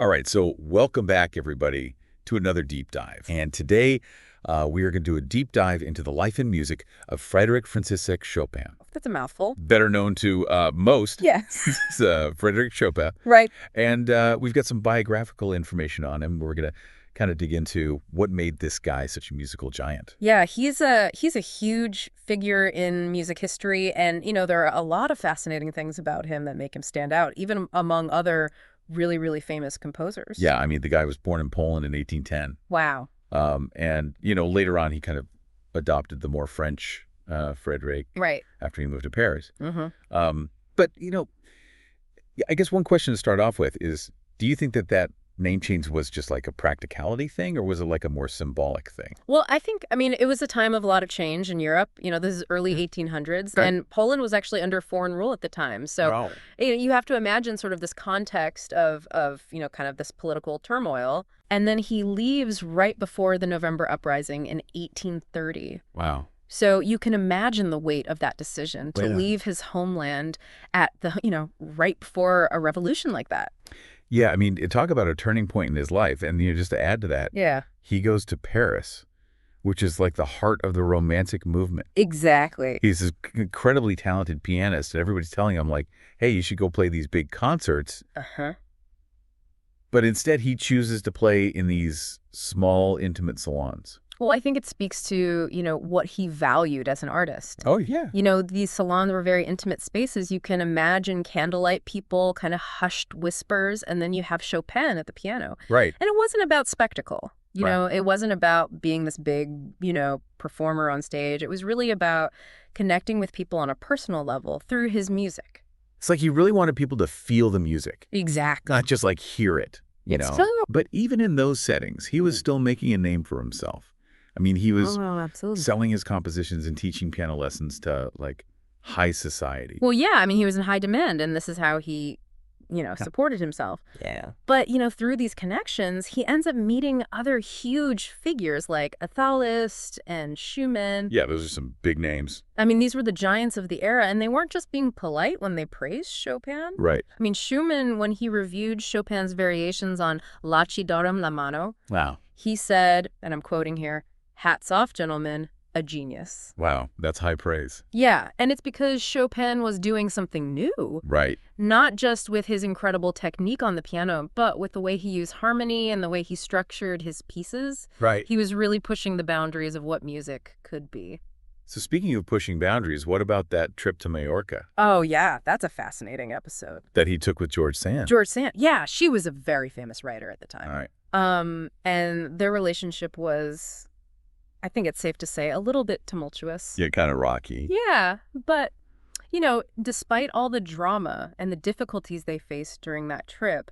All right, so welcome back, everybody, to another deep dive. And today, we are going to do a deep dive into the life and music of Frédéric Chopin, That's a mouthful. better known to most Yes. as Frédéric Chopin. Right. And we've got some biographical information on him. We're going to kind of dig into what made this guy such a musical giant. Yeah, he's a huge figure in music history, and there are a lot of fascinating things about him that make him stand out, even among other really, really famous composers. Yeah, I mean, the guy was born in Poland in 1810. Wow. And, later on, he kind of adopted the more French Frédéric Right. after he moved to Paris. Mm-hmm. But, I guess one question to start off with is, do you think that name change was just like a practicality thing, or was it like a more symbolic thing? Well, I mean, it was a time of a lot of change in Europe. This is early 1800s, Okay. and Poland was actually under foreign rule at the time. So Wow. you have to imagine sort of this context of kind of this political turmoil. And then he leaves right before the November Uprising in 1830. Wow. So you can imagine the weight of that decision to Yeah. leave his homeland at right before a revolution like that. Yeah, I mean, talk about a turning point in his life. And just to add to that, Yeah. he goes to Paris, which is like the heart of the Romantic movement. Exactly. He's this incredibly talented pianist, and everybody's telling him, like, hey, you should go play these big concerts. Uh-huh. But instead, he chooses to play in these small, intimate salons. Well, I think it speaks to, what he valued as an artist. Oh, yeah. These salons were very intimate spaces. You can imagine candlelight people, kind of hushed whispers, and then you have Chopin at the piano. Right. And it wasn't about spectacle. Right. It wasn't about being this big, performer on stage. It was really about connecting with people on a personal level through his music. It's like he really wanted people to feel the music, Exactly. not just like hear it, It's so... But even in those settings, he was still making a name for himself. I mean, he was absolutely. selling his compositions and teaching piano lessons to, like, high society. Well, yeah, I mean, he was in high demand, and this is how he, supported himself. Yeah. But, through these connections, he ends up meeting other huge figures like Liszt and Schumann. Yeah, those are some big names. I mean, these were the giants of the era, and they weren't just being polite when they praised Chopin. Right. I mean, Schumann, when he reviewed Chopin's variations on La Ci Darem la mano, Wow. he said, and I'm quoting here, "Hats off, gentlemen, a genius." Wow, that's high praise. Yeah, and it's because Chopin was doing something new. Right. Not just with his incredible technique on the piano, but with the way he used harmony and the way he structured his pieces. Right. He was really pushing the boundaries of what music could be. So speaking of pushing boundaries, what about that trip to Mallorca Oh, yeah, that's a fascinating episode. that he took with George Sand? George Sand, yeah, she was a very famous writer at the time. All right. And their relationship was, I think it's safe to say, a little bit tumultuous. Yeah, kind of rocky. Yeah, but, despite all the drama and the difficulties they faced during that trip,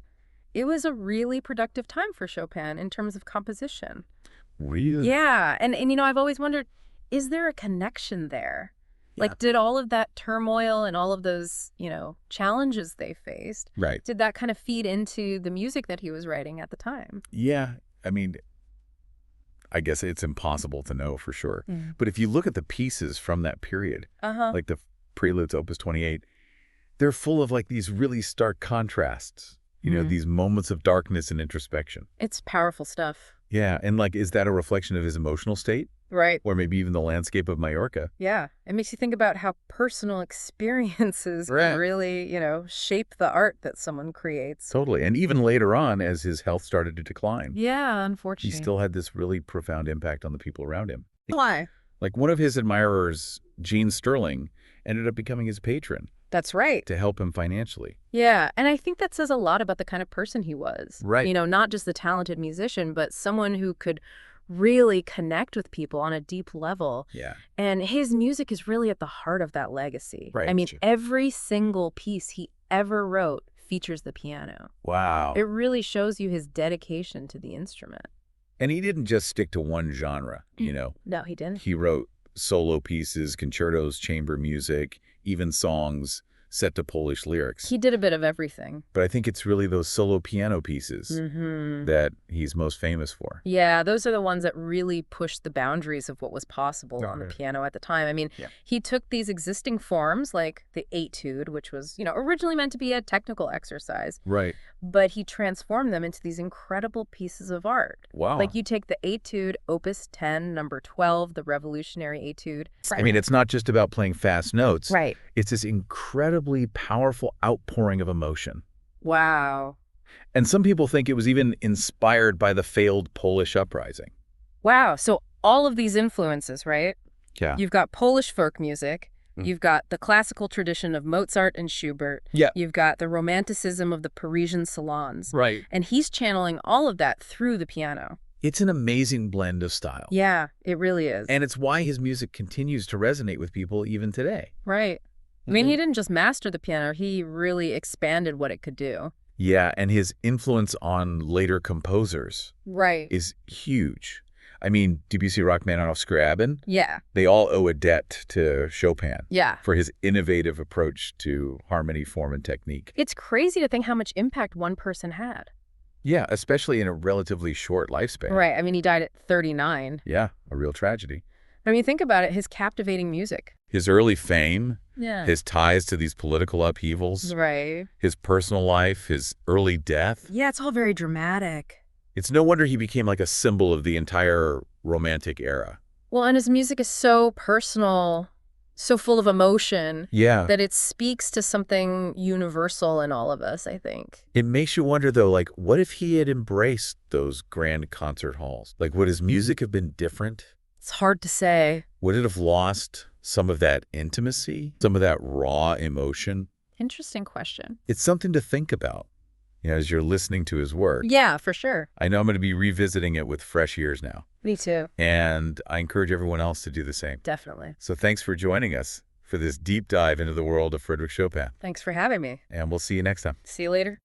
it was a really productive time for Chopin in terms of composition. Really? Yeah, and I've always wondered, is there a connection there? Yeah. Like, did all of that turmoil and all of those, challenges they faced, Right. did that kind of feed into the music that he was writing at the time? Yeah, I mean, I guess it's impossible to know for sure. Mm. But if you look at the pieces from that period, Uh-huh. like the Preludes, Opus 28, they're full of like these really stark contrasts, Mhm. these moments of darkness and introspection. It's powerful stuff. Yeah, and like, is that a reflection of his emotional state? Right. Or maybe even the landscape of Mallorca? Yeah. It makes you think about how personal experiences Right. can really, shape the art that someone creates. Totally. And even later on, as his health started to decline, Yeah, he unfortunately. still had this really profound impact on the people around him. Why? Like one of his admirers, Gene Sterling, ended up becoming his patron That's right. to help him financially. Yeah, and I think that says a lot about the kind of person he was. Right. Not just the talented musician, but someone who could really connect with people on a deep level. Yeah. And his music is really at the heart of that legacy. Right. I mean, every single piece he ever wrote features the piano. Wow. It really shows you his dedication to the instrument. And he didn't just stick to one genre, No, he didn't. He wrote solo pieces, concertos, chamber music, even songs, set to Polish lyrics. He did a bit of everything. But I think it's really those solo piano pieces that he's most famous for. Yeah, those are the ones that really pushed the boundaries of what was possible on the piano at the time. I mean, he took these existing forms like the etude, which was, originally meant to be a technical exercise. Right. But he transformed them into these incredible pieces of art. Wow. Like you take the etude, Opus 10, number 12, the revolutionary etude. I mean, it's not just about playing fast notes. Right. It's this incredibly powerful outpouring of emotion. Wow. And some people think it was even inspired by the failed Polish uprising. Wow. So all of these influences, right? Yeah. You've got Polish folk music. You've got the classical tradition of Mozart and Schubert. Yeah. You've got the romanticism of the Parisian salons. Right. And he's channeling all of that through the piano. It's an amazing blend of style. Yeah, it really is. And it's why his music continues to resonate with people even today. Right. I mean, he didn't just master the piano. He really expanded what it could do. Yeah, and his influence on later composers is huge. I mean, Debussy, Rachmaninoff, Scriabin, they all owe a debt to Chopin for his innovative approach to harmony, form, and technique. It's crazy to think how much impact one person had. Yeah, especially in a relatively short lifespan. Right. I mean, he died at 39. Yeah, a real tragedy. I mean, think about it, his captivating music. His early fame, his ties to these political upheavals, his personal life, his early death. Yeah, it's all very dramatic. It's no wonder he became like a symbol of the entire Romantic era. Well, and his music is so personal, so full of emotion, that it speaks to something universal in all of us, I think. It makes you wonder, though, like, what if he had embraced those grand concert halls? Like, would his music have been different? It's hard to say. Would it have lost some of that intimacy, some of that raw emotion? Interesting question. It's something to think about, as you're listening to his work. Yeah, for sure. I know I'm going to be revisiting it with fresh ears now. Me too. And I encourage everyone else to do the same. Definitely. So thanks for joining us for this deep dive into the world of Frédéric Chopin. Thanks for having me. And we'll see you next time. See you later.